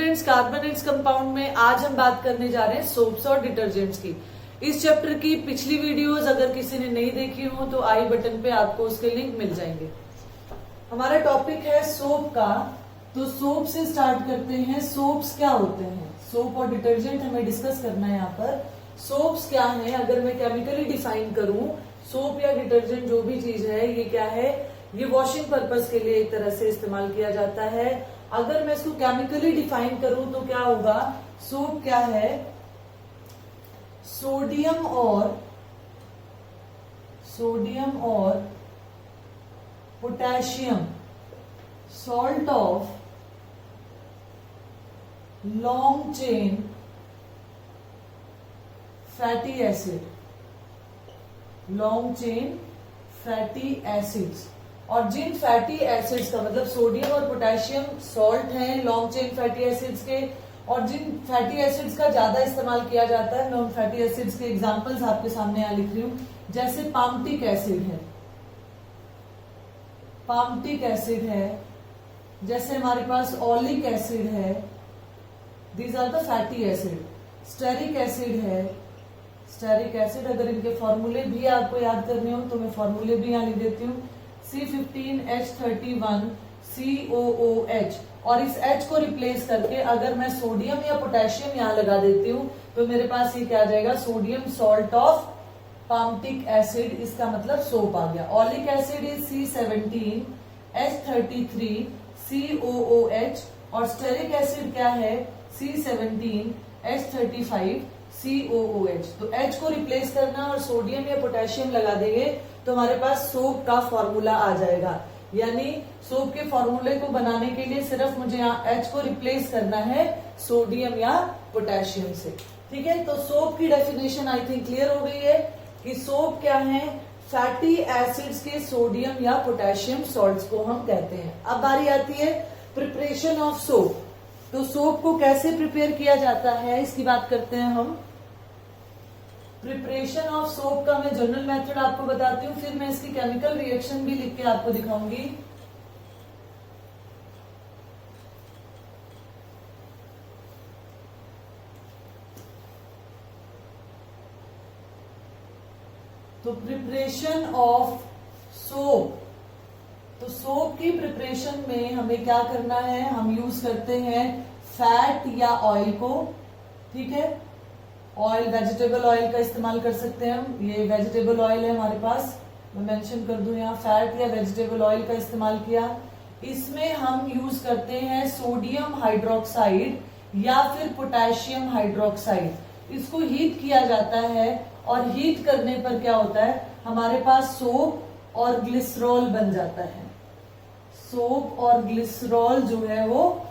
Students, carbonates compound में आज हम बात करने जा रहे हैं सोप्स और डिटर्जेंट्स की। इस चैप्टर की पिछली वीडियोस अगर किसी ने नहीं देखी हो तो आई बटन पे आपको उसके लिंक मिल जाएंगे। हमारा टॉपिक है सोप का, तो सोप से स्टार्ट करते हैं। सोप्स क्या होते हैं, सोप और डिटर्जेंट हमें डिस्कस करना है यहाँ पर। सोप्स क्या है, अगर मैं केमिकली डिफाइन करूं, सोप या डिटर्जेंट जो भी चीज है ये क्या है, ये वॉशिंग पर्पस के लिए एक तरह से इस्तेमाल किया जाता है। अगर मैं इसको केमिकली डिफाइन करूं तो क्या होगा, सोप क्या है, सोडियम और potassium salt of long chain fatty acid, long chain fatty acids. और जिन फैटी एसिड्स का मतलब सोडियम और पोटेशियम सॉल्ट हैं लॉन्ग चेन फैटी एसिड्स के, और जिन फैटी एसिड्स का ज्यादा इस्तेमाल किया जाता है, मैं उन फैटी एसिड्स के एग्जांपल्स आपके सामने यहाँ लिख रही हूं। जैसे पामटिक एसिड है, पामटिक एसिड है, जैसे हमारे पास ऑलिक एसिड है, these are the fatty acid. Stearic acid है, स्टेरिक एसिड, अगर इनके फॉर्मूले भी आपको याद करने हो तो मैं फॉर्मूले भी यहाँ लिख देती हूँ, C15H31COOH। और इस H को रिप्लेस करके अगर मैं सोडियम या पोटेशियम यहाँ लगा देती हूँ तो मेरे पास ये क्या आ जाएगा, sodium salt of palmitic acid, इसका मतलब सोप आ गया। ऑलिक एसिड इज C17H33COOH और स्टेरिक एसिड क्या है, C17H35COOH। तो H को रिप्लेस करना और सोडियम या पोटेशियम लगा देंगे तो हमारे पास सोप का फॉर्मूला आ जाएगा। यानी सोप के फॉर्मूले को बनाने के लिए सिर्फ मुझे यहाँ H को रिप्लेस करना है सोडियम या पोटेशियम से। ठीक है, तो सोप की डेफिनेशन आई थिंक क्लियर हो गई है कि सोप क्या है, फैटी एसिड्स के सोडियम या पोटेशियम सॉल्ट्स को हम कहते हैं। अब बारी आती है प्रिपरेशन ऑफ सोप। तो सोप को कैसे प्रिपेयर किया जाता है इसकी बात करते हैं हम। प्रिपरेशन ऑफ सोप का मैं जनरल मेथड आपको बताती हूँ, फिर मैं इसकी केमिकल रिएक्शन भी लिख के आपको दिखाऊंगी। तो प्रिपरेशन ऑफ सोप, तो सोप की प्रिपरेशन में हमें क्या करना है, हम यूज करते हैं फैट या ऑयल को। ठीक है, ऑयल, वेजिटेबल ऑयल का इस्तेमाल कर सकते हैं हम। ये वेजिटेबल ऑयल है हमारे पास, मैं मेंशन कर दूं यहाँ, फैट या वेजिटेबल ऑयल का इस्तेमाल किया। इसमें हम यूज करते हैं सोडियम हाइड्रोक्साइड या फिर पोटेशियम हाइड्रोक्साइड। इसको हीट किया जाता है और हीट करने पर क्या होता है, हमारे पास सोप और ग्लिसरॉल बन जाता है। सोप और ग्लिसरॉल जो है वो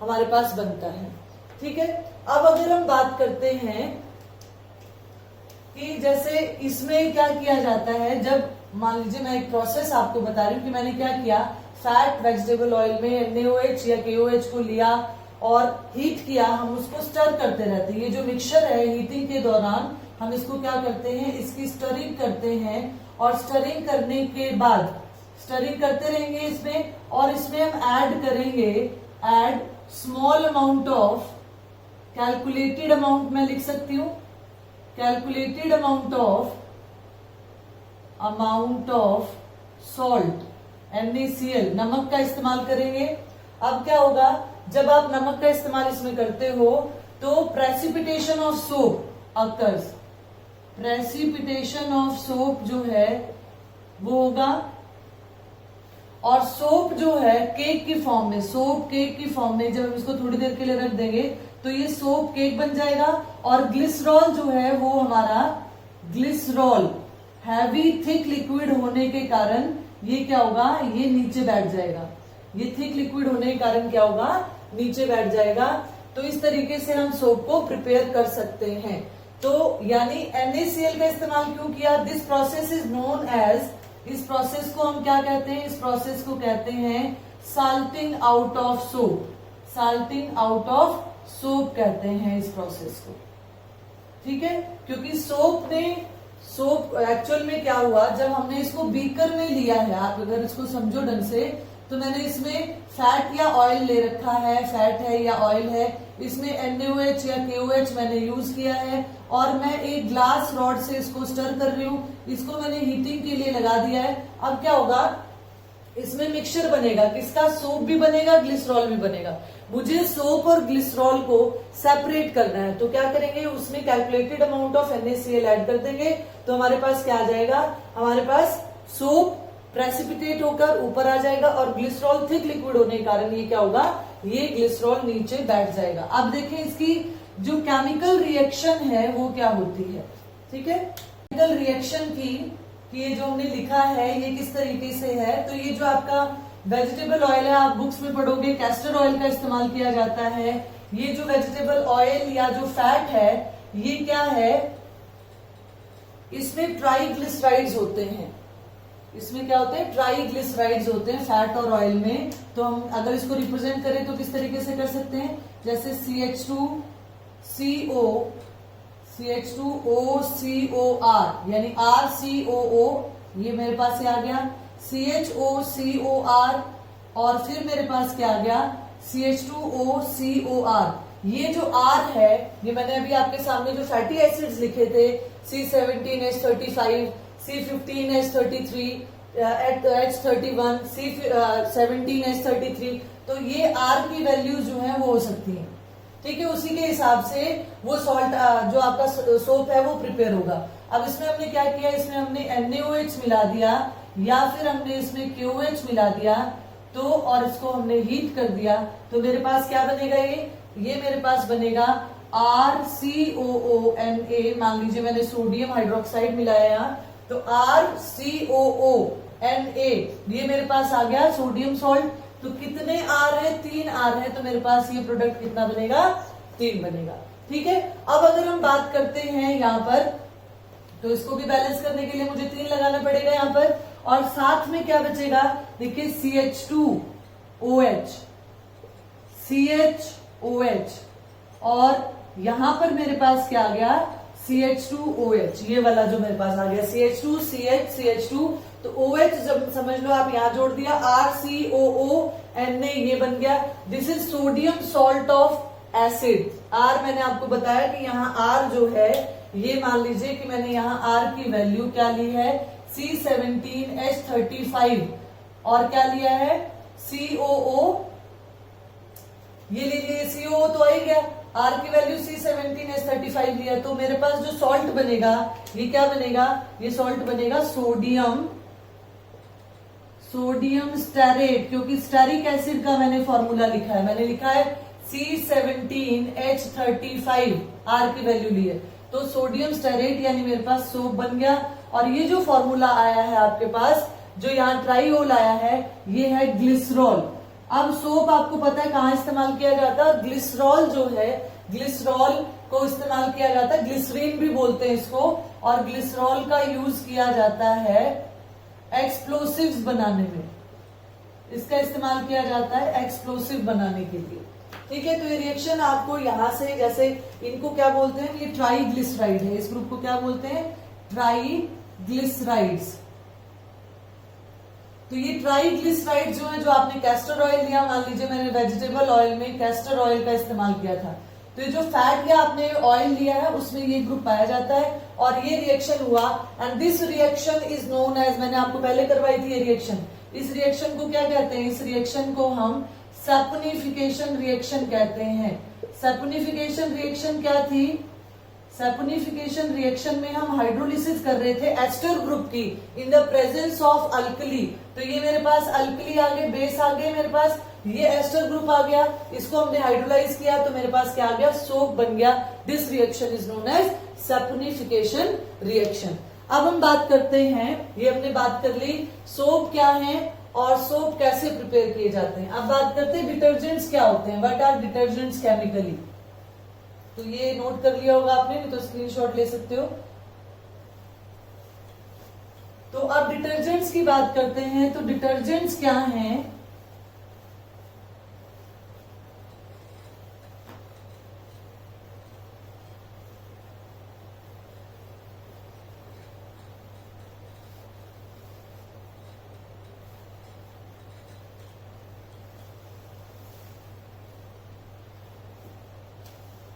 हमारे पास बनता है। ठीक है, अब अगर हम बात करते हैं कि जैसे इसमें क्या किया जाता है, जब मान लीजिए मैं एक प्रोसेस आपको बता रही हूँ कि मैंने क्या किया, फैट वेजिटेबल ऑयल में NaOH या KOH को लिया और हीट किया, हम उसको स्टर करते रहते हैं। ये जो मिक्सचर है हीटिंग के दौरान हम इसको क्या करते हैं, इसकी स्टरिंग करते हैं। और स्टरिंग करने के बाद स्टरिंग करते रहेंगे इसमें, और इसमें हम ऐड करेंगे, add small amount of, calculated amount मैं लिख सकती हूं, calculated amount of salt, NaCl, नमक का इस्तेमाल करेंगे। अब क्या होगा, जब आप नमक का इस्तेमाल इसमें करते हो तो precipitation of soap occurs, precipitation of soap जो है वो होगा। और सोप जो है केक की फॉर्म में, सोप केक की फॉर्म में जब हम इसको थोड़ी देर के लिए रख देंगे तो ये सोप केक बन जाएगा। और ग्लिसरॉल जो है वो हमारा, ग्लिसरॉल हैवी थिक लिक्विड होने के कारण ये क्या होगा, ये नीचे बैठ जाएगा। ये थिक लिक्विड होने के कारण क्या होगा, नीचे बैठ जाएगा। तो इस तरीके से हम सोप को प्रिपेयर कर सकते हैं। तो यानी NaCl का इस्तेमाल क्यों किया, this process is known as, इस प्रोसेस को हम क्या कहते हैं, इस प्रोसेस को कहते हैं salting out of soap, salting out of soap कहते हैं इस प्रोसेस को। ठीक है, क्योंकि सोप एक्चुअल में क्या हुआ, जब हमने इसको बीकर में लिया है, आप अगर इसको समझो ढंग से, तो मैंने इसमें फैट या ऑयल ले रखा है, फैट है या ऑयल है, इसमें NaOH या KOH मैंने यूज किया है और मैं एक ग्लास रॉड से इसको स्टर कर रही हूँ, इसको मैंने हीटिंग के लिए लगा दिया है। अब क्या होगा, इसमें मिक्सचर बनेगा, किसका, सोप भी बनेगा, ग्लिसरॉल भी बनेगा। मुझे सोप और ग्लिसरॉल को सेपरेट करना है, तो क्या करेंगे, उसमें calculated amount of NaCl add कर देंगे, तो हमारे पास क्या आ जाएगा, हमारे पास सोप प्रेसिपिटेट होकर ऊपर आ जाएगा और ग्लिसरॉल थिक लिक्विड होने के कारण ये क्या होगा, ये ग्लिसरॉल नीचे बैठ जाएगा। अब देखें इसकी जो केमिकल रिएक्शन है वो क्या होती है, ठीक है। केमिकल रिएक्शन की ये जो हमने लिखा है ये किस तरीके से है, तो ये जो आपका वेजिटेबल ऑयल है, आप बुक्स में पढ़ोगे कैस्टर ऑयल का इस्तेमाल किया जाता है। ये जो वेजिटेबल ऑयल या जो फैट है ये क्या है, इसमें ट्राइग्लिसराइड्स होते हैं, इसमें क्या होते हैं, ट्राइग्लिसराइड्स होते हैं फैट और ऑयल में। तो हम अगर इसको रिप्रेजेंट करें तो किस तरीके से कर सकते हैं, जैसे CH2COCOR यानी RCOO, ये मेरे पास ये आ गया, CHOCOR और फिर मेरे पास क्या आ गया, CH2OCOR। ये जो R है ये मैंने अभी आपके सामने जो फैटी एसिड्स लिखे थे C17H35, C15H33, H31, C17H33, तो ये R की वैल्यूज जो है वो हो सकती है, ठीक है। उसी के हिसाब से वो सॉल्ट जो आपका सोप है वो प्रिपेयर होगा। अब इसमें हमने क्या किया, इसमें हमने NaOH मिला दिया या फिर हमने इसमें KOH मिला दिया, तो और इसको हमने हीट कर दिया, तो मेरे पास क्या बनेगा, ये मेरे पास बनेगा RCOONA। मान लीजिए मैंने सोडियम हाइड्रोक्साइड मिलाया तो RCOONA, ये मेरे पास आ गया सोडियम सॉल्ट। तो कितने R है, 3 R है, तो मेरे पास ये प्रोडक्ट कितना बनेगा, 3 बनेगा, ठीक है। अब अगर हम बात करते हैं यहाँ पर, तो इसको भी बैलेंस करने के लिए मुझे 3 लगाना पड़ेगा यहाँ पर, और साथ में क्या बचेगा, देखिए CH2OH और यहां पर मेरे पास क्या आ गया, CH2OH, ये वाला जो मेरे पास आ गया CH2 CH2, तो OH जब समझ लो आप यहां जोड़ दिया, RCOONA ये बन गया। This is sodium salt of acid. R मैंने आपको बताया कि यहाँ R जो है ये मान लीजिए कि मैंने यहाँ R की वैल्यू क्या ली है, C17H35 और क्या लिया है, COO, ये ले लिए COO तो आ ही गया, R की वैल्यू C17H35 लिया, तो मेरे पास जो सॉल्ट बनेगा ये क्या बनेगा, ये सॉल्ट बनेगा सोडियम स्टेरेट, क्योंकि स्टेरिक एसिड का मैंने फॉर्मूला लिखा है, मैंने लिखा है C17H35, R की वैल्यू ली है, तो सोडियम स्टेरेट यानी मेरे पास सोप बन गया। और ये जो फॉर्मूला आया है आपके पास, जो यहाँ ट्राइओल आया है, ये है ग्लिसरॉल। अब सोप आपको पता है कहाँ इस्तेमाल किया जाता है, ग्लिसरॉल जो है, ग्लिसरॉल को इस्तेमाल किया जाता है, ग्लिसरीन भी बोलते हैं इसको, और ग्लिसरॉल का यूज किया जाता है एक्सप्लोसिव्स बनाने में, इसका इस्तेमाल किया जाता है एक्सप्लोसिव बनाने के लिए, ठीक है। तो ये रिएक्शन आपको यहां से, जैसे इनको क्या बोलते हैं, ये ट्राइग्लिसराइड है, इस ग्रुप को क्या बोलते हैं, ट्राइग्लिसराइड्स। तो ये ट्राइग्लिसराइड जो है, जो आपने कैस्टर ऑयल लिया, मान लीजिए मैंने वेजिटेबल ऑयल में कैस्टर ऑयल का इस्तेमाल किया था, तो ये जो फैट या आपने ऑयल लिया है उसमें ये ग्रुप पाया जाता है और ये रिएक्शन हुआ, and this reaction is known as, मैंने आपको पहले करवाई थी ये रिएक्शन, इस रिएक्शन को क्या कहते हैं, इस रिएक्शन को हम सैपोनिफिकेशन रिएक्शन कहते हैं। सैपोनिफिकेशन रिएक्शन क्या थी, सैपोनिफिकेशन रिएक्शन में हम हाइड्रोलिसिस कर रहे थे एस्टर ग्रुप की in the presence of alkali, तो ये मेरे पास अल्कली आ गए, बेस आ गए, मेरे पास ये एस्टर ग्रुप आ गया, इसको हमने हाइड्रोलाइज किया तो मेरे पास क्या आ गया, सोप बन गया। This reaction is known as saponification reaction. अब हम बात करते हैं, ये हमने बात कर ली सोप क्या है और सोप कैसे प्रिपेयर किए जाते हैं। अब बात करते हैं डिटर्जेंट्स क्या होते हैं, व्हाट आर डिटर्जेंट्स केमिकली। तो ये नोट कर लिया होगा आपने, नहीं तो स्क्रीनशॉट ले सकते हो। तो अब डिटर्जेंट्स की बात करते हैं, तो डिटर्जेंट्स क्या हैं,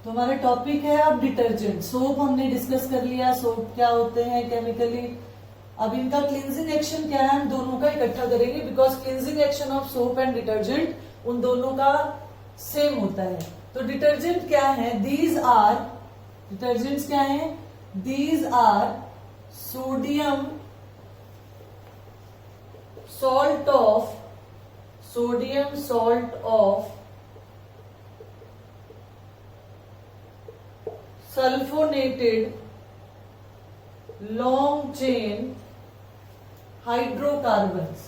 तो हमारा टॉपिक है अब डिटर्जेंट। सोप हमने डिस्कस कर लिया, सोप क्या होते हैं केमिकली। अब इनका क्लींजिंग एक्शन क्या है, हम दोनों का इकट्ठा करेंगे, because cleansing action of soap and detergent उन दोनों का सेम होता है। तो डिटर्जेंट क्या है, डिटर्जेंट्स क्या है, these are sodium salt of sulphonated long chain hydrocarbons.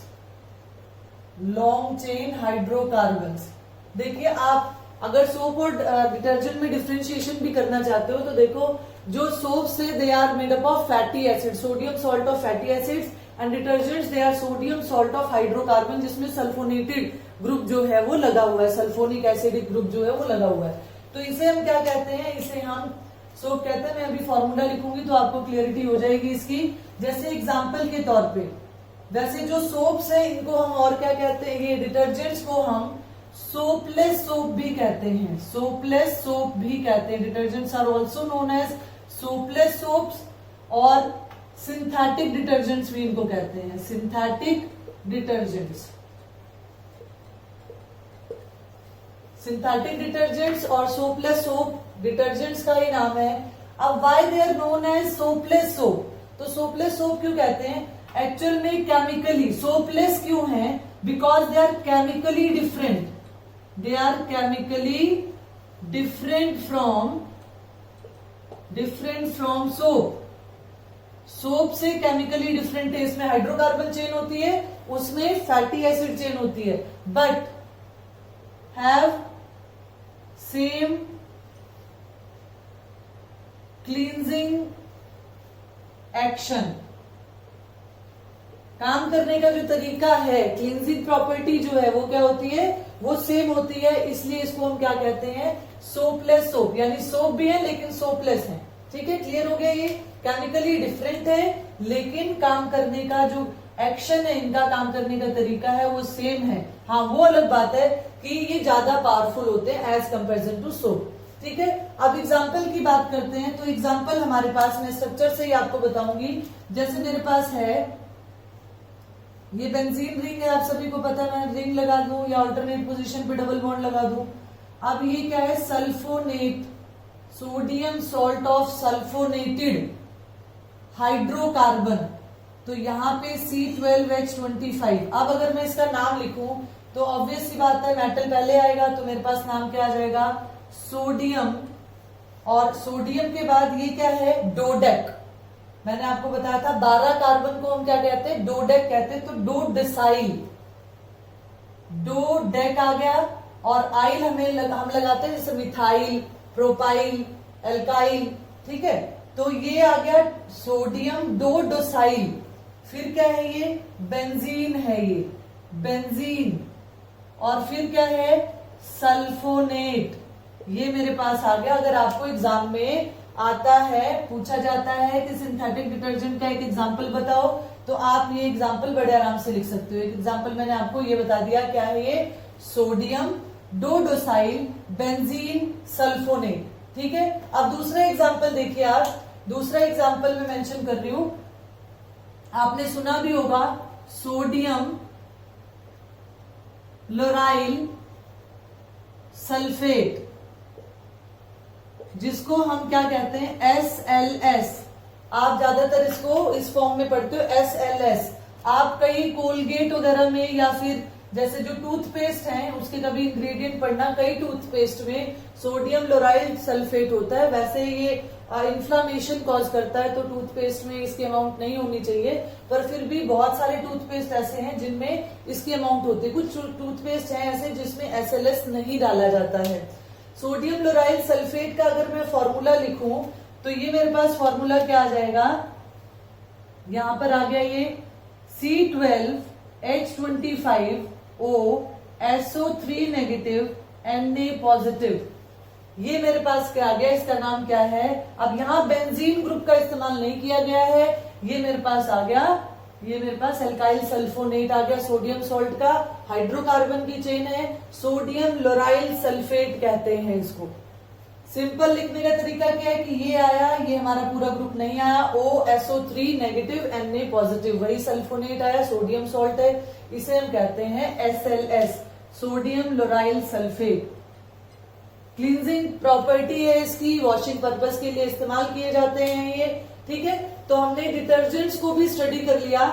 देखिए, आप अगर सोप और डिटर्जेंट में डिफरेंशिएशन भी करना चाहते हो तो देखो, जो सोप से they are made up of fatty acid, sodium salt of fatty acids, and detergents they are sodium salt of hydrocarbon, जिसमें सल्फोनेटेड ग्रुप जो है वो लगा हुआ है, सल्फोनिक एसिडिक ग्रुप जो है वो लगा हुआ है। तो इसे हम क्या कहते हैं, इसे हम सोप कहते हैं। मैं अभी फॉर्मूला लिखूंगी तो आपको क्लियरिटी हो जाएगी इसकी। जैसे एग्जाम्पल के तौर पे, वैसे जो सोप्स है इनको हम और क्या कहते हैं, ये डिटर्जेंट्स को हम सोपलेस सोप भी कहते हैं, सोपलेस सोप भी कहते हैं। Detergents are also known as soapless soaps, और सिंथेटिक डिटर्जेंट्स भी इनको कहते हैं, सिंथेटिक डिटर्जेंट्स। सिंथेटिक डिटर्जेंट्स और सोपलेस सोप डिटर्जेंट्स का ही नाम है। अब why they are known as soapless soap, तो सोपलेस सोप क्यों कहते हैं, एक्चुअल में केमिकली सोपलेस क्यों है, because they are chemically different, they are chemically different from soap. Soap से केमिकली डिफरेंट है, इसमें हाइड्रोकार्बन चेन होती है, उसमें फैटी एसिड चेन होती है, but have same cleansing action. काम करने का जो तरीका है, क्लींजिंग प्रॉपर्टी जो है वो क्या होती है, वो सेम होती है, इसलिए इसको हम क्या कहते हैं, सोपलेस सोप। यानी सोप भी है लेकिन सोपलेस है। ठीक है, क्लियर हो गया। ये केमिकली डिफरेंट है लेकिन काम करने का जो एक्शन है, इनका काम करने का तरीका है वो सेम है। हाँ, वो अलग बात है कि ये ज्यादा पावरफुल होते हैं एज कंपेरिजन टू सोप। ठीक है, अब एग्जाम्पल की बात करते हैं। तो एग्जाम्पल हमारे पास, मैं स्ट्रक्चर से ही आपको बताऊंगी। जैसे मेरे पास है ये बेंजीन रिंग है, आप सभी को पता है, मैं रिंग लगा दूं या अल्टरनेट पोजीशन पे डबल बॉन्ड लगा दूं। अब ये क्या है, sulphonate, sodium salt of sulphonated hydrocarbon. तो यहाँ पे C12H25। अब अगर मैं इसका नाम लिखूं तो ऑब्वियस सी बात है, मेटल पहले आएगा, तो मेरे पास नाम क्या आ जाएगा, सोडियम। और सोडियम के बाद ये क्या है, डोडेक। मैंने आपको बताया था 12 कार्बन को हम क्या कहते हैं, डोडेक कहते हैं। तो डोडेसाइल, डोडेक आ गया। और आइल हम लगाते हैं, जैसे मिथाइल, प्रोपाइल, एल्काइल। ठीक है, तो ये आ गया सोडियम डोडेसाइल। फिर क्या है, ये बेंजीन है, ये बेंजीन। और फिर क्या है, सल्फोनेट। ये मेरे पास आ गया। अगर आपको एग्जाम में आता है, पूछा जाता है कि सिंथेटिक डिटर्जेंट का एक एग्जाम्पल बताओ, तो आप ये एग्जाम्पल बड़े आराम से लिख सकते हो। एक एग्जाम्पल मैंने आपको ये बता दिया, क्या है ये, सोडियम डोडेसाइल बेंजीन सल्फोनेट। ठीक है, अब दूसरा एग्जाम्पल देखिए आप। दूसरा एग्जाम्पल मैं मेंशन कर रही हूं, आपने सुना भी होगा, सोडियम लोराइल सल्फेट, जिसको हम क्या कहते हैं, SLS। आप ज्यादातर इसको इस फॉर्म में पढ़ते हो, SLS। आप कई कोलगेट वगैरह में, या फिर जैसे जो टूथपेस्ट है उसके कभी इंग्रेडिएंट पढ़ना, कई टूथपेस्ट में सोडियम लोराइल सल्फेट होता है। वैसे ये इन्फ्लामेशन कॉज करता है, तो टूथपेस्ट में इसकी अमाउंट नहीं होनी चाहिए, पर फिर भी बहुत सारे टूथपेस्ट ऐसे हैं जिनमें इसकी अमाउंट होती है। कुछ टूथपेस्ट हैं ऐसे जिसमें SLS नहीं डाला जाता है। सोडियम लोराइल सल्फेट का अगर मैं फॉर्मूला लिखूं तो ये मेरे पास फॉर्मूला क्या आ जाएगा, यहां पर आ गया ये C12H25O SO3 negative Na positive. ये मेरे पास क्या आ गया, इसका नाम क्या है। अब यहां बेंजीन ग्रुप का इस्तेमाल नहीं किया गया है, ये मेरे पास आ गया, ये मेरे पास एल्काइल सल्फोनेट आ गया, सोडियम सॉल्ट का हाइड्रोकार्बन की चेन है, सोडियम लोराइल सल्फेट कहते हैं इसको। सिंपल लिखने का तरीका क्या है कि ये आया, ये हमारा पूरा ग्रुप नहीं आया, OSO3 नेगेटिव, Na पॉजिटिव, वही सल्फोनेट आया, सोडियम सॉल्ट है, इसे हम कहते हैं SLS, sodium लोराइल sulphate. Cleansing property है इसकी, वॉशिंग पर्पस के लिए इस्तेमाल किए जाते हैं ये, ठीक है। तो हमने डिटर्जेंट्स को भी स्टडी कर लिया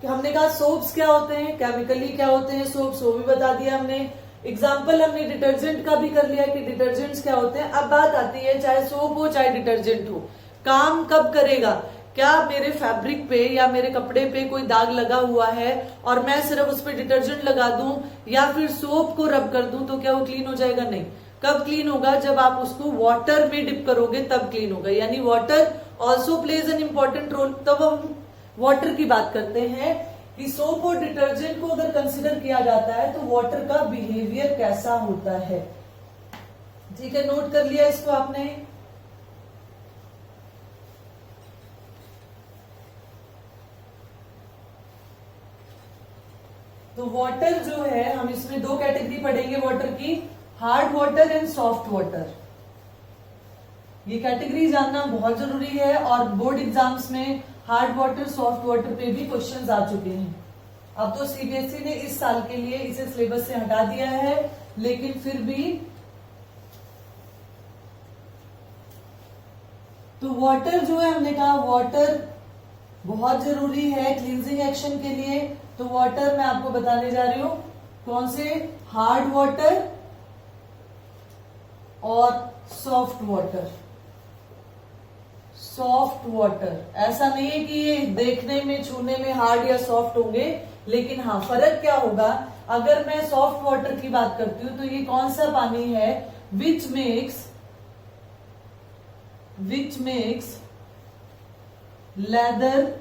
कि हमने कहा सोप्स क्या होते हैं, केमिकली क्या होते हैं सोप्स, वो भी बता दिया हमने। एग्जाम्पल हमने डिटर्जेंट का भी कर लिया कि डिटर्जेंट्स क्या होते हैं। अब बात आती है, चाहे सोप हो चाहे डिटर्जेंट हो, काम कब करेगा। क्या मेरे फैब्रिक पे या मेरे कपड़े पे कोई दाग लगा हुआ है और मैं सिर्फ उस पर डिटर्जेंट लगा दूं या फिर सोप को रब कर दूं तो क्या वो क्लीन हो जाएगा? नहीं। कब क्लीन होगा? जब आप उसको वाटर में डिप करोगे तब क्लीन होगा, यानी water also plays an important role. तब हम वाटर की बात करते हैं कि सोप और डिटर्जेंट को अगर कंसिडर किया जाता है तो वाटर का बिहेवियर कैसा होता है। ठीक है, नोट कर लिया इसको आपने। तो वाटर जो है, हम इसमें दो कैटेगरी पढ़ेंगे वाटर की, hard water and soft water. ये कैटेगरी जानना बहुत जरूरी है और बोर्ड एग्जाम्स में हार्ड वाटर सॉफ्ट वाटर पे भी क्वेश्चंस आ चुके हैं। अब तो सीबीएसई ने इस साल के लिए इसे सिलेबस से हटा दिया है, लेकिन फिर भी तो वाटर जो है, हमने कहा वाटर बहुत जरूरी है क्लींजिंग एक्शन के लिए। तो वाटर मैं आपको बताने जा रही हूं कौन से, हार्ड वाटर और सॉफ्ट वाटर। सॉफ्ट वाटर, ऐसा नहीं है कि ये देखने में छूने में हार्ड या सॉफ्ट होंगे, लेकिन हाँ फर्क क्या होगा। अगर मैं सॉफ्ट वाटर की बात करती हूं तो ये कौन सा पानी है, which makes leather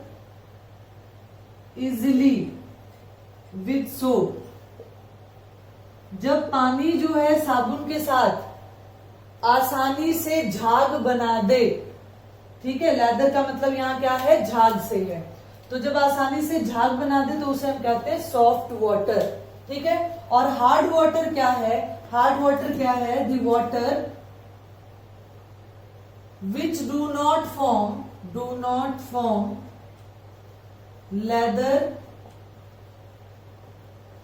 easily with soap. जब पानी जो है साबुन के साथ आसानी से झाग बना दे, ठीक है, लेदर का मतलब यहां क्या है, झाग से है, तो जब आसानी से झाग बना दे तो उसे हम कहते हैं सॉफ्ट वाटर, ठीक है। और हार्ड वाटर क्या है, हार्ड वाटर क्या है, the water which do not form lather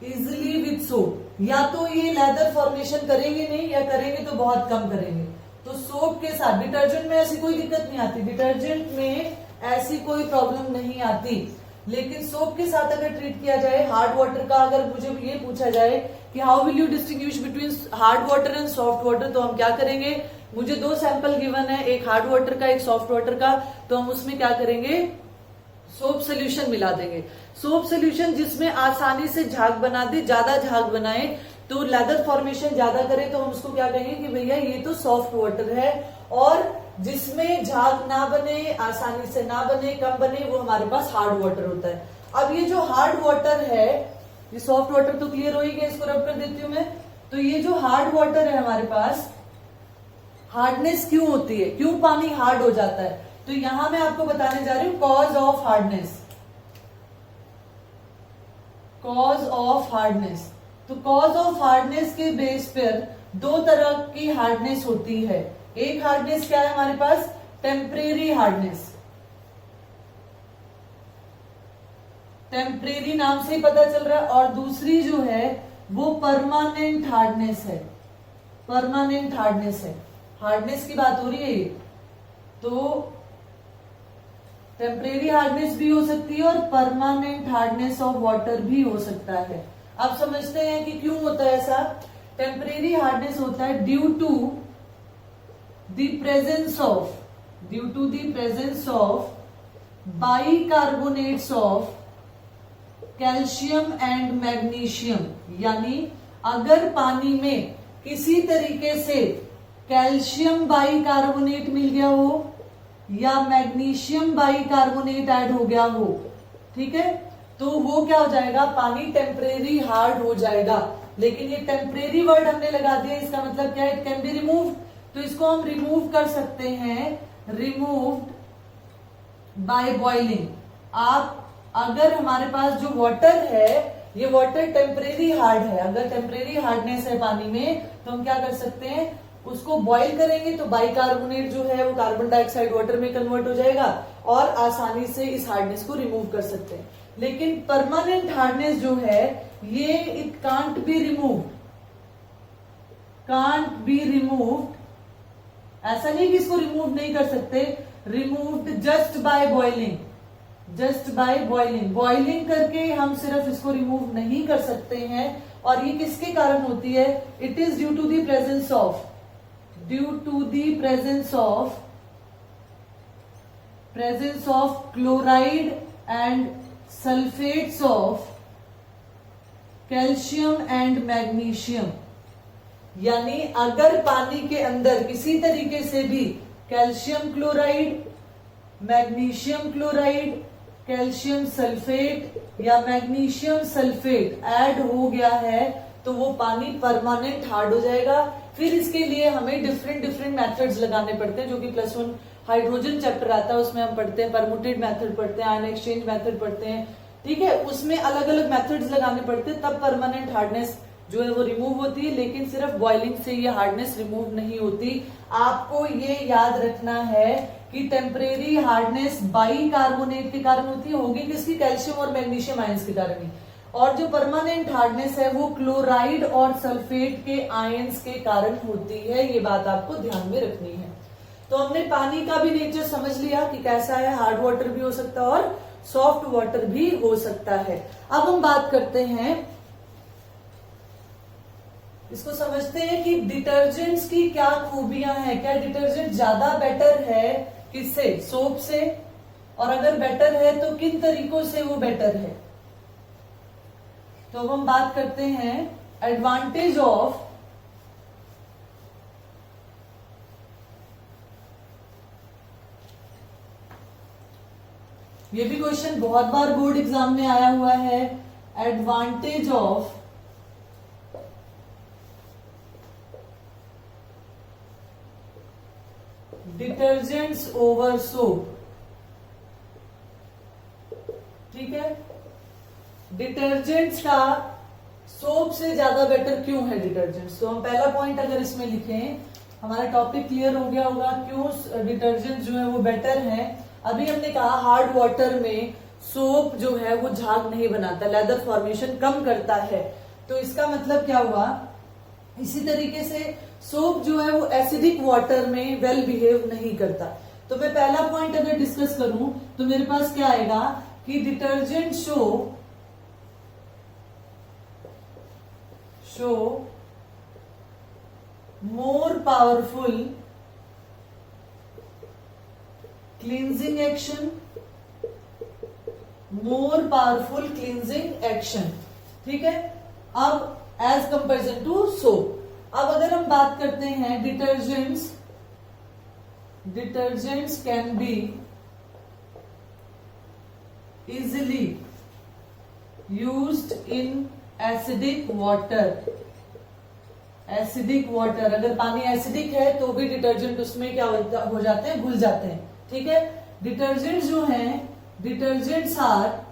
easily with soap. या तो ये लेदर फॉर्मेशन करेंगे नहीं, या करेंगे तो बहुत कम करेंगे। तो सोप के साथ, डिटर्जेंट में ऐसी कोई दिक्कत नहीं आती, डिटर्जेंट में ऐसी कोई प्रॉब्लम नहीं आती, लेकिन सोप के साथ अगर ट्रीट किया जाए हार्ड वाटर का, अगर मुझे ये पूछा जाए कि how will you distinguish between hard water and soft water, तो हम क्या करेंगे, मुझे दो सैंपल गिवन है, एक हार्ड वाटर का एक सॉफ्ट वाटर का, तो हम उसमें क्या करेंगे, सोप सोल्यूशन मिला देंगे। सोप सोल्यूशन जिसमें आसानी से झाग बना दे, ज्यादा झाग बनाए, तो लेदर फॉर्मेशन ज्यादा करे, तो हम उसको क्या कहेंगे कि भैया ये तो सॉफ्ट वाटर है। और जिसमें झाग ना बने, आसानी से ना बने, कम बने, वो हमारे पास हार्ड वाटर होता है। अब ये जो हार्ड वाटर है, ये सॉफ्ट वाटर तो क्लियर हो ही गया, इसको रब कर देती हूं मैं। तो ये जो हार्ड वाटर है हमारे पास, हार्डनेस क्यों होती है, क्यों पानी हार्ड हो जाता है, तो यहां मैं आपको बताने जा रही हूं cause of hardness. Cause of hardness, तो कॉज ऑफ हार्डनेस के बेस पर दो तरह की हार्डनेस होती है। एक हार्डनेस क्या है हमारे पास, टेम्परेरी हार्डनेस, टेम्परेरी नाम से ही पता चल रहा है, और दूसरी जो है वो परमानेंट हार्डनेस है, परमानेंट हार्डनेस है। हार्डनेस की बात हो रही है ये, तो टेम्परेरी हार्डनेस भी हो सकती है और परमानेंट हार्डनेस ऑफ वाटर भी हो सकता है। आप समझते हैं कि क्यों होता है ऐसा। टेम्परेरी हार्डनेस होता है due to the presence of bicarbonates of calcium and magnesium. यानी अगर पानी में किसी तरीके से कैल्शियम बाइकार्बोनेट मिल गया हो या मैग्नीशियम बाइकार्बोनेट ऐड हो गया हो, ठीक है, तो वो क्या हो जाएगा, पानी टेम्परेरी हार्ड हो जाएगा। लेकिन ये टेम्परेरी वर्ड हमने लगा दिया, इसका मतलब क्या है, इट कैन बी रिमूव। तो इसको हम रिमूव कर सकते हैं, रिमूव्ड बाय बॉइलिंग। आप अगर हमारे पास जो वाटर है, ये वाटर टेम्परेरी हार्ड है, अगर टेम्परेरी हार्डनेस है पानी में, तो हम क्या कर सकते हैं, उसको बॉईल करेंगे तो बाइकार्बोनेट जो है वो कार्बन डाइऑक्साइड वाटर में कन्वर्ट हो जाएगा और आसानी से इस हार्डनेस को रिमूव कर सकते हैं। लेकिन परमानेंट हार्डनेस जो है ये इट कांट बी रिमूव्ड, ऐसा नहीं कि इसको रिमूव नहीं कर सकते, removed just by boiling, boiling करके हम सिर्फ इसको रिमूव नहीं कर सकते हैं। और ये किसके कारण होती है? It is due to the presence of chloride and sulfates of calcium and magnesium। यानी अगर पानी के अंदर किसी तरीके से भी calcium chloride, magnesium chloride, calcium sulphate या मैग्नीशियम सल्फेट ऐड हो गया है तो वो पानी परमानेंट हार्ड हो जाएगा। फिर इसके लिए हमें डिफरेंट मेथड्स लगाने पड़ते हैं, जो कि +1 हाइड्रोजन चैप्टर आता है उसमें हम पढ़ते हैं, परमुटेड मेथड पढ़ते हैं, आयन एक्सचेंज मेथड पढ़ते हैं, ठीक है। उसमें अलग अलग मेथड्स लगाने पड़ते हैं, तब परमानेंट हार्डनेस जो है वो रिमूव होती है। लेकिन सिर्फ बॉइलिंग से ये हार्डनेस रिमूव नहीं होती। आपको ये याद रखना है कि टेम्परेरी हार्डनेस बाइकार्बोनेट के कारण होती है, होगी किसकी? कैल्शियम और मैग्नीशियम आयंस के कारण ही। और जो परमानेंट हार्डनेस है वो क्लोराइड और सल्फेट के आयंस के कारण होती है। ये बात आपको ध्यान में रखनी है। तो हमने पानी का भी नेचर समझ लिया कि कैसा है, हार्ड वाटर भी हो सकता है और सॉफ्ट वाटर भी हो सकता है। अब हम बात करते हैं, इसको समझते हैं कि डिटर्जेंट्स की क्या खूबियां हैं। क्या डिटर्जेंट ज्यादा बेटर है किससे? सोप से। और अगर बेटर है तो किन तरीकों से वो बेटर है? तो अब हम बात करते हैं एडवांटेज ऑफ ये भी क्वेश्चन बहुत बार बोर्ड एग्जाम में आया हुआ है। Advantage of detergents over soap, ठीक है। डिटर्जेंट्स का सोप से ज्यादा बेटर क्यों है डिटर्जेंट्स? तो हम पहला पॉइंट अगर इसमें लिखें, हमारा टॉपिक क्लियर हो गया होगा क्यों डिटर्जेंट जो है वो बेटर है। अभी हमने कहा हार्ड वाटर में सोप जो है वो झाग नहीं बनाता, लेदर फॉर्मेशन कम करता है। तो इसका मतलब क्या हुआ? इसी तरीके से सोप जो है वो एसिडिक वाटर में वेल बिहेव नहीं करता। तो मैं पहला पॉइंट अगर डिस्कस करूं तो मेरे पास क्या आएगा कि detergent show more powerful cleansing action, ठीक है। अब एज कंपेरिजन टू सोप, अब अगर हम बात करते हैं detergents can be easily used in acidic water. अगर पानी एसिडिक है तो भी डिटर्जेंट उसमें क्या हो जाते हैं? घुल जाते हैं, ठीक है। डिटर्जेंट्स जो हैं, detergents are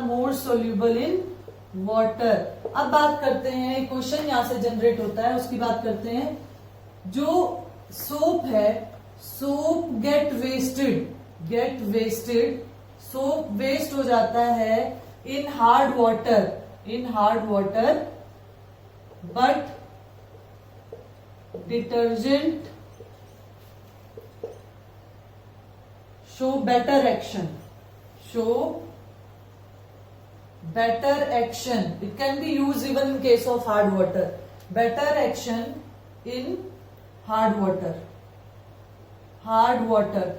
more soluble in water. अब बात करते हैं, क्वेश्चन यहां से जनरेट होता है उसकी बात करते हैं। जो सोप है, soap get wasted, soap waste हो जाता है in hard water, but detergent show better action, it can be use even in case of hard water, better action in hard water.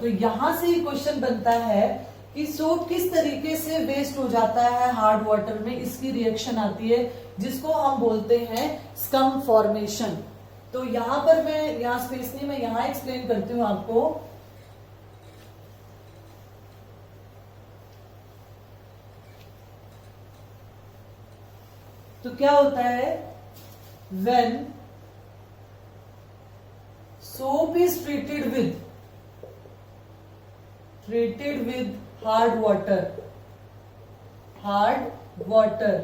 तो यहां से ही क्वेश्चन बनता है कि सोप किस तरीके से वेस्ट हो जाता है हार्ड वाटर में, इसकी रिएक्शन आती है जिसको हम बोलते हैं स्कम फॉर्मेशन। तो यहां पर मैं यहां स्पेस नहीं, मैं यहां एक्सप्लेन करती हूं आपको। तो क्या होता है, when soap is treated with hard water,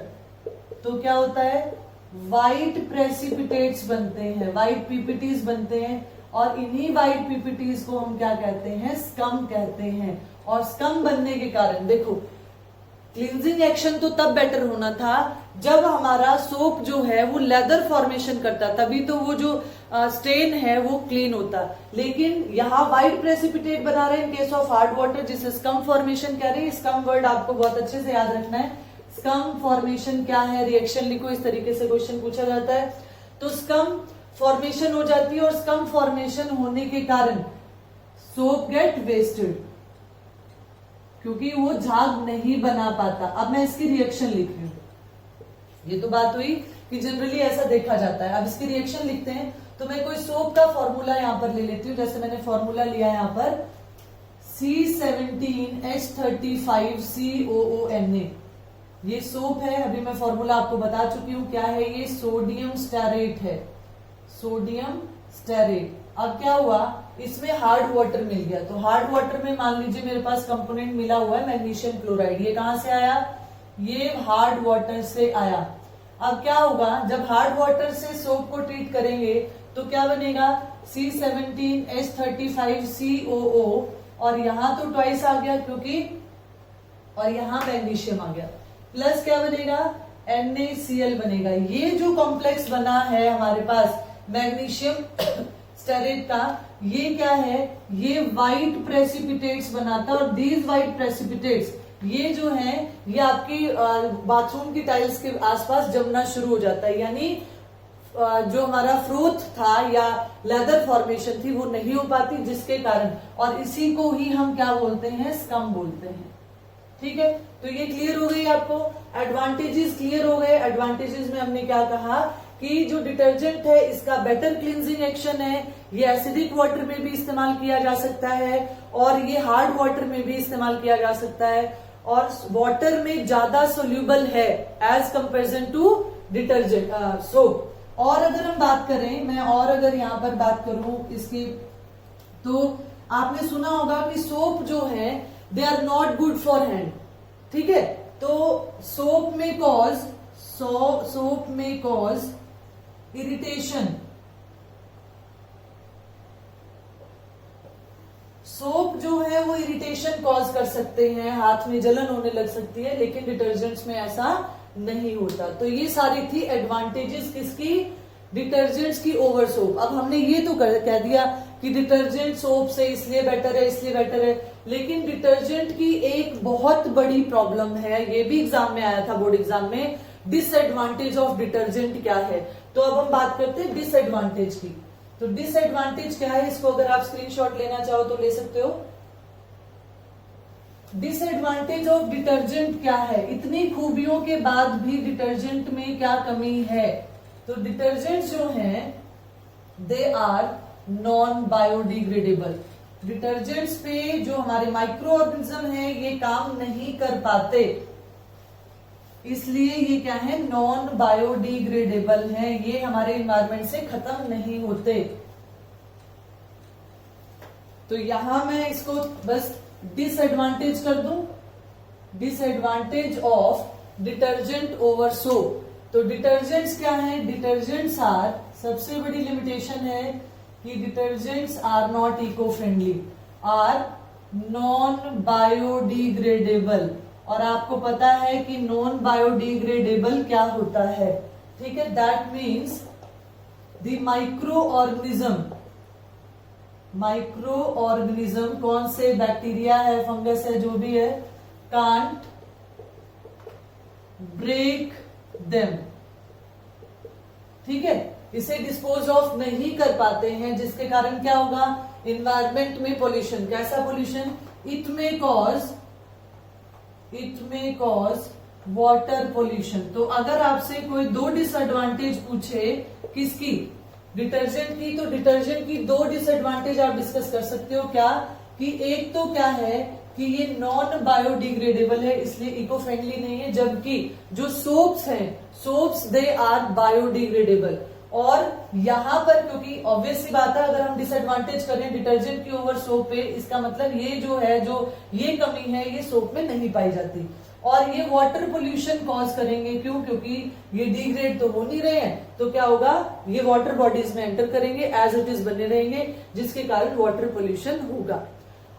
तो क्या होता है, वाइट प्रेसिपिटेट्स बनते हैं, वाइट पीपीटीज बनते हैं, और इन्हीं वाइट पीपीटीज को हम क्या कहते हैं, स्कम कहते हैं। और स्कम बनने के कारण देखो, क्लींजिंग एक्शन तो तब बेटर होना था जब हमारा सोप जो है वो लेदर फॉर्मेशन करता, तभी तो वो जो स्टेन है वो क्लीन होता। लेकिन यहाँ व्हाइट प्रेसिपिटेट बना रहे हैं इन केस ऑफ हार्ड वाटर, जिसे स्कम फॉर्मेशन कह रहे हैं। स्कम वर्ड आपको बहुत अच्छे से याद रखना है। स्कम फॉर्मेशन क्या है, रिएक्शन लिखो, इस तरीके से क्वेश्चन पूछा जाता है। तो स्कम फॉर्मेशन हो जाती है, और स्कम फॉर्मेशन होने के कारण सोप गेट वेस्टेड, क्योंकि वो झाग नहीं बना पाता। अब मैं इसकी रिएक्शन लिख रही हूं। ये तो बात हुई कि जनरली ऐसा देखा जाता है। अब इसकी रिएक्शन लिखते हैं, तो मैं कोई सोप का फॉर्मूला यहां पर ले लेती हूँ। जैसे मैंने फॉर्मूला लिया यहां पर C17H35COONA, ये सोप है। अभी मैं फॉर्मूला आपको बता चुकी हूं क्या है, ये सोडियम स्टेरेट है, सोडियम स्टेरेट। अब क्या हुआ, इसमें हार्ड वाटर मिल गया, तो हार्ड वाटर में मान लीजिए मेरे पास कंपोनेंट मिला हुआ है मैग्नीशियम क्लोराइड। ये कहां से आया, ये हार्ड वाटर से आया। अब क्या होगा, जब हार्ड वाटर से सोप को ट्रीट करेंगे तो क्या बनेगा, C17H35COO, और यहां तो ट्वाइस आ गया क्योंकि, और यहां मैग्नीशियम आ गया, प्लस क्या बनेगा, NaCl बनेगा। ये जो कॉम्प्लेक्स बना है हमारे पास मैग्नीशियम स्टेरेट का, ये क्या है, ये व्हाइट प्रेसिपिटेट्स बनाता है। और दीज व्हाइट प्रेसिपिटेट्स, ये जो है ये आपकी बाथरूम की टाइल्स के आसपास जमना शुरू हो जाता है, यानी जो हमारा फ्रोथ था या लेदर फॉर्मेशन थी वो नहीं हो पाती, जिसके कारण, और इसी को ही हम क्या बोलते हैं, स्कम बोलते हैं। ठीक है, तो ये क्लियर हो गई आपको, एडवांटेजेस क्लियर हो गए। एडवांटेजेस में हमने क्या कहा कि जो डिटर्जेंट है इसका बेटर क्लींजिंग एक्शन है, ये एसिडिक वाटर में भी इस्तेमाल किया जा सकता है, और ये हार्ड वाटर में भी इस्तेमाल किया जा सकता है, और वाटर में ज्यादा सोल्यूबल है as comparison to detergent soap. और अगर हम बात करें, मैं और अगर यहां पर बात करूं इसकी, तो आपने सुना होगा कि सोप जो है they are not good for hand. ठीक है, तो सोप में कॉज इरिटेशन, सोप जो है वो इरिटेशन कॉज कर सकते हैं, हाथ में जलन होने लग सकती है, लेकिन डिटर्जेंट्स में ऐसा नहीं होता। तो ये सारी थी एडवांटेजेस किसकी, डिटर्जेंट्स की ओवर सोप। अब हमने ये तो कह दिया कि डिटर्जेंट सोप से इसलिए बेटर है, इसलिए बेटर है, लेकिन डिटर्जेंट की एक बहुत बड़ी प्रॉब्लम है, ये भी एग्जाम में आया था, बोर्ड एग्जाम में, डिसएडवांटेज ऑफ डिटर्जेंट क्या है। तो अब हम बात करते हैं डिसएडवांटेज की। तो डिसएडवांटेज क्या है, इसको अगर आप स्क्रीनशॉट लेना चाहो तो ले सकते हो। डिसएडवांटेज ऑफ डिटर्जेंट क्या है, इतनी खूबियों के बाद भी डिटर्जेंट में क्या कमी है। तो डिटर्जेंट जो हैं they are non biodegradable. Detergents पे जो हमारे माइक्रो ऑर्गेनिज्म है ये काम नहीं कर पाते, इसलिए ये क्या है, नॉन बायोडिग्रेडेबल है, ये हमारे इन्वायरमेंट से खत्म नहीं होते। तो यहां मैं इसको बस डिसएडवांटेज कर दूं, disadvantage of detergent over soap. तो डिटर्जेंट्स क्या है, डिटर्जेंट्स आर, सबसे बड़ी लिमिटेशन है कि detergents are not eco friendly, are non biodegradable. और आपको पता है कि नॉन बायोडिग्रेडेबल क्या होता है, ठीक है, that means the micro organism, कौन से बैक्टीरिया है, फंगस है, जो भी है, कांट ब्रेक देम। ठीक है, इसे डिस्पोज ऑफ नहीं कर पाते हैं, जिसके कारण क्या होगा, इन्वायरमेंट में पोल्यूशन। कैसा पोल्यूशन, इट में कॉज वाटर पोल्यूशन। तो अगर आपसे कोई दो डिसएडवांटेज पूछे किसकी, डिटर्जेंट की, तो डिटर्जेंट की दो डिसएडवांटेज आप डिस्कस कर सकते हो। क्या कि एक तो क्या है कि ये नॉन बायोडिग्रेडेबल है, इसलिए इको फ्रेंडली नहीं है, जबकि जो सोप्स हैं, सोप्स दे आर बायोडिग्रेडेबल। और यहां पर क्योंकि ऑब्वियस सी बात है, अगर हम डिसएडवांटेज करें डिटर्जेंट की ओवर सोप पे, इसका मतलब ये जो है, जो ये कमी है, ये सोप में नहीं पाई जाती। और ये वाटर पोल्यूशन कॉज करेंगे। क्यों? क्योंकि ये डिग्रेड तो हो नहीं रहे हैं, तो क्या होगा, ये वाटर बॉडीज में एंटर करेंगे, एज इट इज बने रहेंगे, जिसके कारण वाटर पोल्यूशन होगा।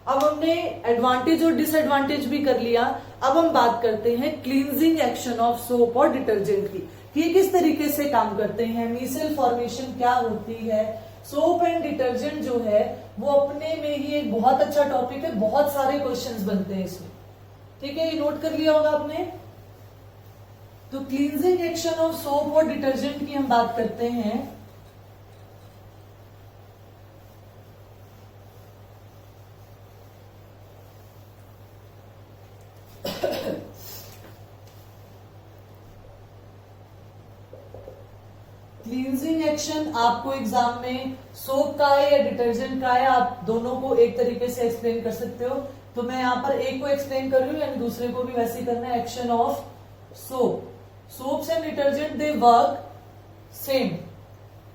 अब हमने एडवांटेज और डिसएडवांटेज भी कर लिया। अब हम बात करते हैं क्लींजिंग एक्शन ऑफ सोप और डिटर्जेंट की, कि ये किस तरीके से काम करते हैं, मिसेल फॉर्मेशन क्या होती है। सोप एंड डिटर्जेंट जो है वो अपने में ही एक बहुत अच्छा टॉपिक है, बहुत सारे क्वेश्चंस बनते हैं इसमें। ठीक है, ये नोट कर लिया होगा आपने। तो क्लींजिंग एक्शन ऑफ सोप और डिटर्जेंट की हम बात करते हैं। क्लींजिंग एक्शन आपको एग्जाम में सोप का है या डिटर्जेंट का है, आप दोनों को एक तरीके से एक्सप्लेन कर सकते हो। तो मैं यहां पर एक को एक्सप्लेन कर रही हूं, यानी दूसरे को भी वैसे ही करना है। Action of soap, soaps and detergent they work same,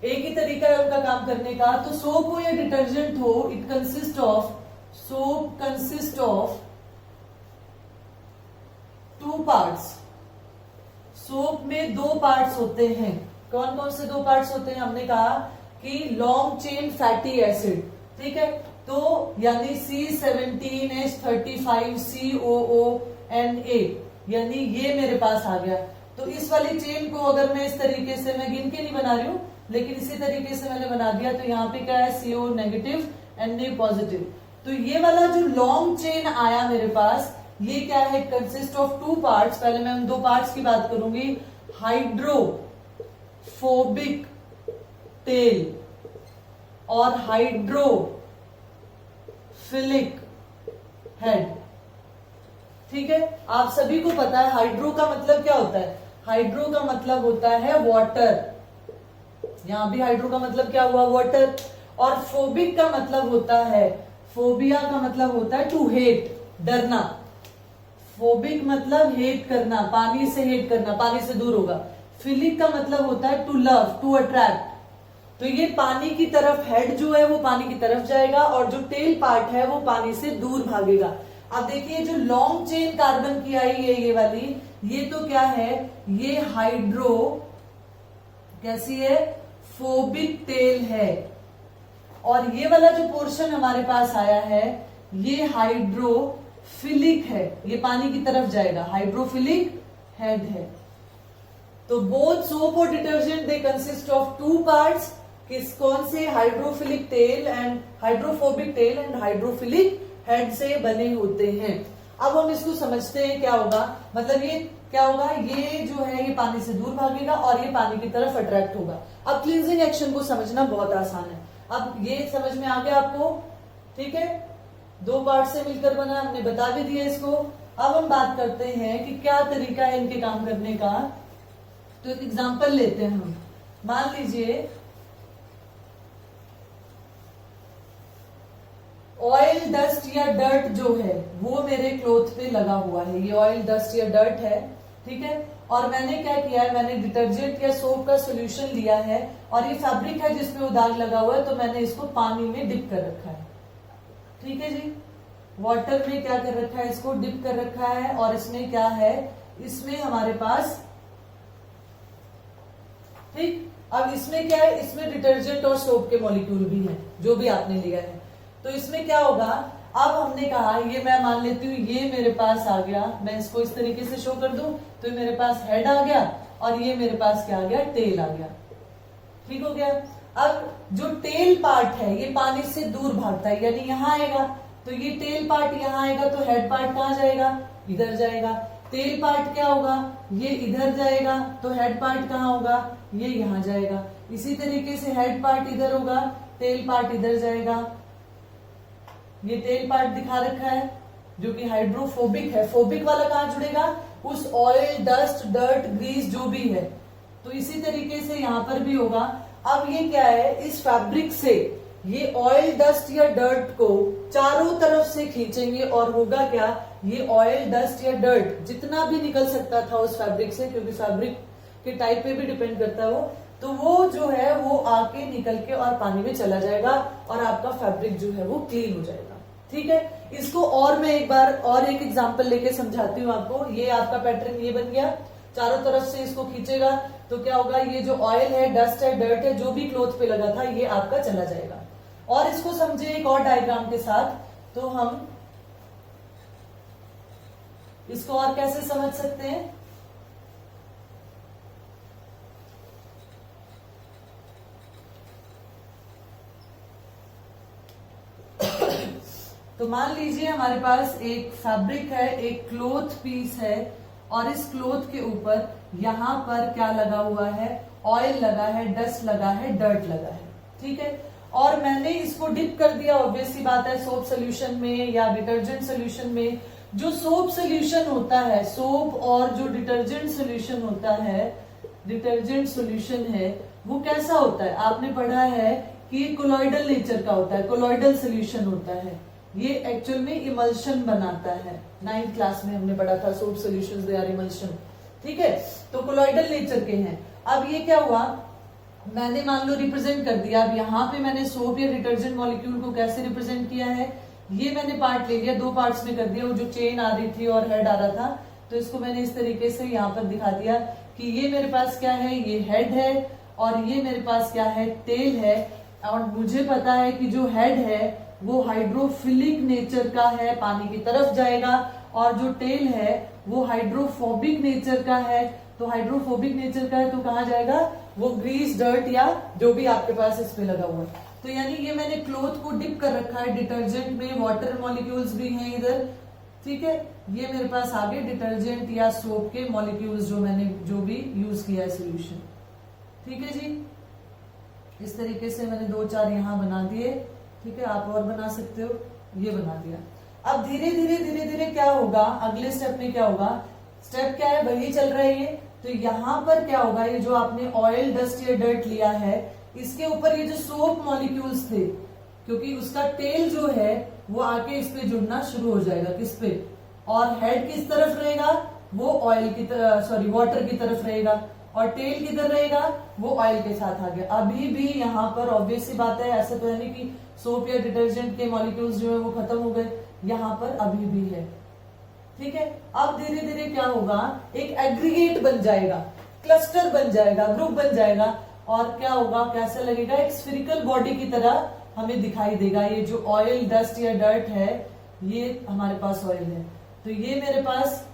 एक ही तरीका है उनका काम करने का। तो सोप हो या डिटर्जेंट हो, it consist of, soap consist of two parts. Soap में दो पार्ट्स होते हैं। कौन कौन से दो पार्ट्स होते हैं? हमने कहा कि लॉन्ग चेन फैटी एसिड, ठीक है, तो यानी C17H35COONA, यानी ये मेरे पास आ गया। तो इस वाली चेन को अगर मैं इस तरीके से, मैं गिन के नहीं बना रही हूं, लेकिन इसी तरीके से मैंने बना दिया, तो यहाँ पे क्या है, CO नेगेटिव Na पॉजिटिव। तो ये वाला जो लॉन्ग चेन आया मेरे पास, ये क्या है, कंसिस्ट ऑफ टू पार्ट्स। पहले मैं उन दो पार्ट्स की बात करूंगी, हाइड्रोफोबिक टेल और हाइड्रोफिलिक हेड। ठीक है, आप सभी को पता है हाइड्रो का मतलब क्या होता है। हाइड्रो का मतलब होता है वाटर, यहां भी हाइड्रो का मतलब क्या हुआ, वाटर। और फोबिक का मतलब होता है, फोबिया का मतलब होता है टू हेट, डरना। फोबिक मतलब हेट करना, पानी से हेट करना, पानी से दूर होगा। फिलिक का मतलब होता है टू लव, टू अट्रैक्ट। तो ये पानी की तरफ, हेड जो है वो पानी की तरफ जाएगा, और जो टेल पार्ट है वो पानी से दूर भागेगा। अब देखिए जो लॉन्ग चेन कार्बन की आई है ये वाली, ये तो क्या है, ये हाइड्रो, कैसी है, फोबिक टेल है। और ये वाला जो पोर्शन हमारे पास आया है, ये हाइड्रोफिलिक है, ये पानी की तरफ जाएगा, हाइड्रोफिलिक हेड है। तो बोथ सोप और detergent they consist of two parts, किस कौन से, hydrophilic tail and hydrophobic tail and hydrophilic head से बने होते हैं। अब हम इसको समझते हैं क्या होगा, मतलब ये क्या होगा, ये जो है ये पानी से दूर भागेगा और ये पानी की तरफ अट्रैक्ट होगा। अब क्लींजिंग एक्शन को समझना बहुत आसान है। अब ये समझ में आ गया आपको, ठीक है, दो पार्ट से मिलकर बना, हमने बता भी दिया इसको। अब हम बात करते हैं कि क्या तरीका है इनके काम करने का। तो एक एग्जांपल लेते हैं हम, मान लीजिए ऑयल डस्ट या डर्ट जो है वो मेरे क्लोथ पे लगा हुआ है, ये ऑयल डस्ट या डर्ट है, ठीक है। और मैंने क्या किया है, मैंने डिटर्जेंट या सोप का सोल्यूशन लिया है, और ये फैब्रिक है जिसपे वो दाग लगा हुआ है, तो मैंने इसको पानी में डिप कर रखा है, ठीक है जी। वाटर में क्या कर रखा है, इसको डिप कर रखा है। और इसमें क्या है, इसमें हमारे पास, ठीक, अब इसमें क्या है, इसमें डिटर्जेंट और सोप के मॉलिक्यूल भी हैं, जो भी आपने लिया है। तो इसमें क्या होगा, अब हमने कहा, ये मैं मान लेती हूँ, ये मेरे पास आ गया, मैं इसको इस तरीके से शो कर दूं, तो मेरे पास हेड आ गया, और ये मेरे पास क्या आ गया, टेल आ गया, ठीक हो गया। अब जो टेल पार्ट है ये पानी से दूर भागता है, यानी यहां आएगा, तो ये टेल पार्ट यहां आएगा, तो हेड पार्ट कहां जाएगा, इधर जाएगा। टेल पार्ट क्या होगा, ये इधर जाएगा, तो हेड पार्ट कहां होगा, ये यहां जाएगा। इसी तरीके से हेड पार्ट इधर होगा, टेल पार्ट इधर जाएगा। ये टेल पार्ट दिखा रखा है जो कि हाइड्रोफोबिक है, फोबिक वाला कहां जुड़ेगा, उस ऑयल डस्ट डर्ट ग्रीस जो भी है। तो इसी तरीके से यहां पर भी होगा। अब ये क्या है, इस फैब्रिक से ये ऑयल डस्ट या डर्ट को चारों तरफ से खींचेंगे, और होगा क्या, ये ऑयल डस्ट या डर्ट जितना भी निकल सकता था उस फैब्रिक से, क्योंकि फैब्रिक के टाइप पे भी डिपेंड करता है वो, तो वो जो है वो आके निकल के और पानी में चला जाएगा, और आपका फैब्रिक जो है वो क्लीन हो जाएगा, ठीक है। इसको और मैं एक बार और एक एग्जांपल लेके समझाती हूँ आपको। ये आपका पैटर्न ये बन गया, चारों तरफ से इसको खींचेगा तो क्या होगा, ये जो ऑयल है, डस्ट है, डर्ट है, जो भी क्लोथ पे लगा था ये आपका चला जाएगा। और इसको समझे एक और डायग्राम के साथ, तो हम इसको और कैसे समझ सकते हैं। तो मान लीजिए हमारे पास एक फैब्रिक है, एक क्लोथ पीस है, और इस क्लोथ के ऊपर यहां पर क्या लगा हुआ है, ऑयल लगा है, डस्ट लगा है, डर्ट लगा है, ठीक है। और मैंने इसको डिप कर दिया, ऑब्वियस सी बात है, सोप सोल्यूशन में या डिटर्जेंट सोल्यूशन में। जो सोप सोल्यूशन होता है, सोप और जो डिटर्जेंट सोल्यूशन होता है, डिटर्जेंट सोल्यूशन है, वो कैसा होता है, आपने पढ़ा है कि कोलॉइडल नेचर का होता है, कोलॉइडल सोल्यूशन होता है। ये एक्चुअल में इमल्शन बनाता है, 9th क्लास में हमने पढ़ा था, soap solutions they are emulsion, ठीक है। तो कोलॉइडल नेचर के हैं। अब ये क्या हुआ, मैंने मान लो रिप्रेजेंट कर दिया। अब यहाँ पे मैंने सोप या डिटर्जेंट मॉलिक्यूल को कैसे रिप्रेजेंट किया है, ये मैंने पार्ट ले लिया, 2 पार्ट्स में कर दिया। वो जो चेन आ रही थी और हेड आ रहा था, तो इसको मैंने इस तरीके से यहाँ पर दिखा दिया कि ये मेरे पास क्या है, ये हेड है, और ये मेरे पास क्या है, टेल है। और मुझे पता है कि जो हेड है वो हाइड्रोफिलिक नेचर का है, पानी की तरफ जाएगा, और जो टेल है वो हाइड्रोफोबिक नेचर का है। तो हाइड्रोफोबिक नेचर का है तो कहाँ जाएगा, वो ग्रीस, डर्ट या जो भी आपके पास इस पे लगा हुआ है। तो यानी ये मैंने क्लोथ को डिप कर रखा है डिटर्जेंट में, वाटर मॉलिक्यूल्स भी हैं इधर, ठीक है। ये मेरे पास आगे डिटर्जेंट या सोप के मॉलिक्यूल्स जो मैंने जो भी यूज किया है सोल्यूशन, ठीक है जी। इस तरीके से मैंने 2-4 यहां बना दिए, ठीक है। आप और बना सकते हो, ये बना दिया। अब धीरे धीरे धीरे धीरे क्या होगा, अगले स्टेप में क्या होगा, स्टेप क्या है, वही चल रहा है ये। तो यहां पर क्या होगा, ये जो आपने ऑयल, डस्ट या डर्ट लिया है, इसके ऊपर ये जो सोप मॉलिक्यूल्स थे, क्योंकि उसका टेल जो है वो आके इस पे जुड़ना शुरू हो जाएगा, किस पे, और हेड किस तरफ रहेगा, वो ऑयल की तरफ, सॉरी वाटर की तरफ रहेगा, और टेल किधर रहेगा, वो ऑयल के साथ आ गया। अभी भी यहाँ पर ऑब्वियस सी बात है, ऐसा तो है नहीं कि सोप या डिटर्जेंट के मॉलिक्यूल्स जो है वो खत्म हो गए, यहाँ पर अभी भी है, ठीक है। अब धीरे धीरे क्या होगा, एक एग्रीगेट बन जाएगा, क्लस्टर बन जाएगा, ग्रुप बन जाएगा, और क्या होगा, कैसा लगेगा, एक स्फेरिकल बॉडी की तरह हमें दिखाई देगा। ये जो ऑयल, डस्ट या डर्ट है, ये हमारे पास ऑयल है, तो ये मेरे पास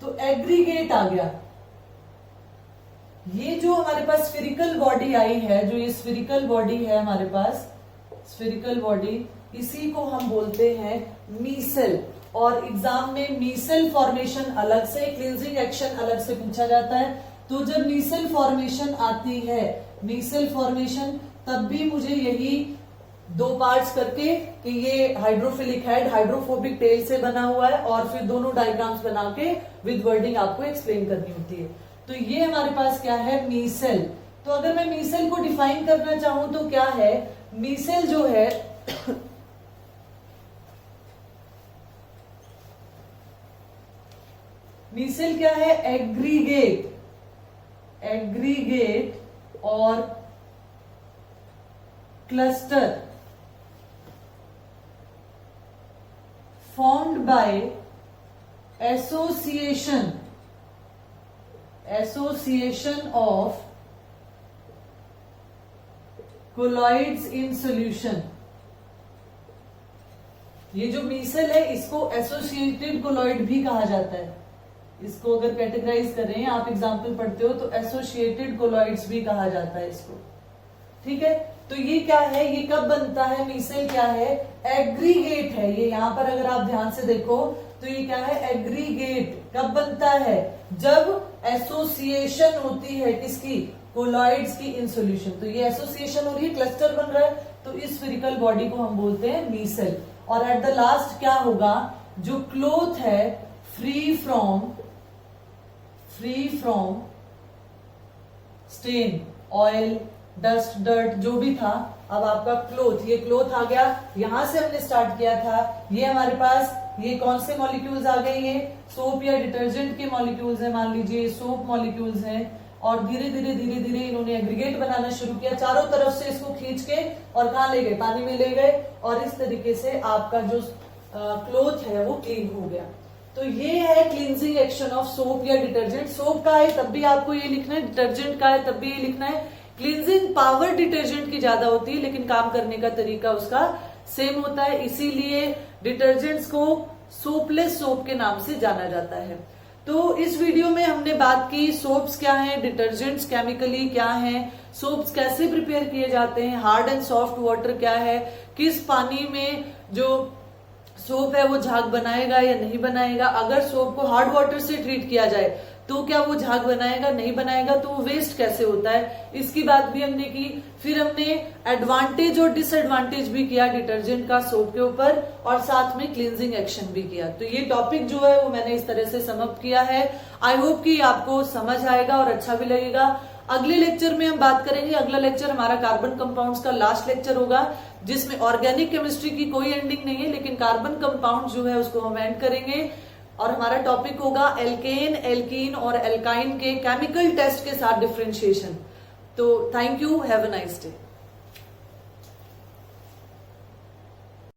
तो एग्रीगेट आ गया। ये जो हमारे पास स्फेरिकल बॉडी आई है, जो ये स्फेरिकल बॉडी है हमारे पास, स्फेरिकल बॉडी, इसी को हम बोलते हैं मीसेल। और एग्जाम में मीसेल फॉर्मेशन अलग से, क्लींजिंग एक्शन अलग से पूछा जाता है। तो जब मीसेल फॉर्मेशन आती है, मीसेल फॉर्मेशन, तब भी मुझे यही 2 पार्ट्स करके कि ये हाइड्रोफिलिक हेड, हाइड्रोफोबिक टेल से बना हुआ है, और फिर दोनों डायग्राम्स बना के विद वर्डिंग आपको एक्सप्लेन करनी होती है। तो ये हमारे पास क्या है, मीसेल। तो अगर मैं मीसेल को डिफाइन करना चाहूं तो क्या है, मीसेल जो है मीसेल क्या है, एग्रीगेट, एग्रीगेट और cluster formed by association of colloids in solution। ये जो मीसेल है इसको एसोसिएटेड कोलॉइड भी कहा जाता है। इसको अगर कैटेगराइज करें, आप एग्जाम्पल पढ़ते हो, तो एसोसिएटेड कोलॉइड्स भी कहा जाता है इसको, ठीक है। तो ये क्या है, ये कब बनता है, मीसेल क्या है, एग्रीगेट है। ये यहां पर अगर आप ध्यान से देखो तो ये क्या है, एग्रीगेट। कब बनता है, जब एसोसिएशन होती है किसकी, कोलॉइड्स की इन सॉल्यूशन। तो ये एसोसिएशन हो रही है, क्लस्टर बन रहा है, तो इस स्फेरिकल बॉडी को हम बोलते हैं मीसेल। और एट द लास्ट क्या होगा, जो क्लोथ है free from stain, oil, dust, dirt जो भी था, अब आपका क्लोथ, ये क्लोथ आ गया, यहां से हमने स्टार्ट किया था। ये हमारे पास ये कौन से मॉलिक्यूल्स आ गए, ये सोप या डिटर्जेंट के मॉलिक्यूल्स हैं, मान लीजिए सोप मॉलिक्यूल्स हैं, और धीरे धीरे धीरे धीरे इन्होंने एग्रीगेट बनाना शुरू किया, चारों तरफ से इसको खींच के और कहाँ ले गए, पानी में ले गए, और इस तरीके से आपका जो क्लोथ है वो क्लीन हो गया। तो ये है क्लींजिंग एक्शन ऑफ सोप या डिटर्जेंट। सोप का है तब भी आपको ये लिखना है, डिटर्जेंट का है तब भी ये लिखना है। क्लींजिंग पावर डिटर्जेंट की ज्यादा होती है, लेकिन काम करने का तरीका उसका सेम होता है, इसीलिए डिटर्जेंट्स को सोपलेस सोप के नाम से जाना जाता है। तो इस वीडियो में हमने बात की सोप्स क्या हैं, डिटर्जेंट्स केमिकली क्या हैं, सोप्स कैसे प्रिपेयर किए जाते हैं, हार्ड एंड सॉफ्ट वाटर क्या है, किस पानी में जो सोप है वो झाग बनाएगा या नहीं बनाएगा, अगर सोप को हार्ड वाटर से ट्रीट किया जाए तो क्या वो झाग बनाएगा, नहीं बनाएगा, तो वो वेस्ट कैसे होता है, इसकी बात भी हमने की। फिर हमने एडवांटेज और डिसएडवांटेज भी किया डिटर्जेंट का सोप के ऊपर, और साथ में क्लींजिंग एक्शन भी किया। तो ये टॉपिक जो है वो मैंने इस तरह से समअप किया है। आई होप कि आपको समझ आएगा और अच्छा भी लगेगा। अगले लेक्चर में हम बात करेंगे, अगला लेक्चर हमारा कार्बन कंपाउंड्स का लास्ट लेक्चर होगा, जिसमें ऑर्गेनिक केमिस्ट्री की कोई एंडिंग नहीं है, लेकिन कार्बन कंपाउंड जो है उसको हम एंड करेंगे। और हमारा टॉपिक होगा एल्केन, एल्कीन और एल्काइन के केमिकल टेस्ट के साथ डिफरेंशिएशन। तो thank you, have a nice day.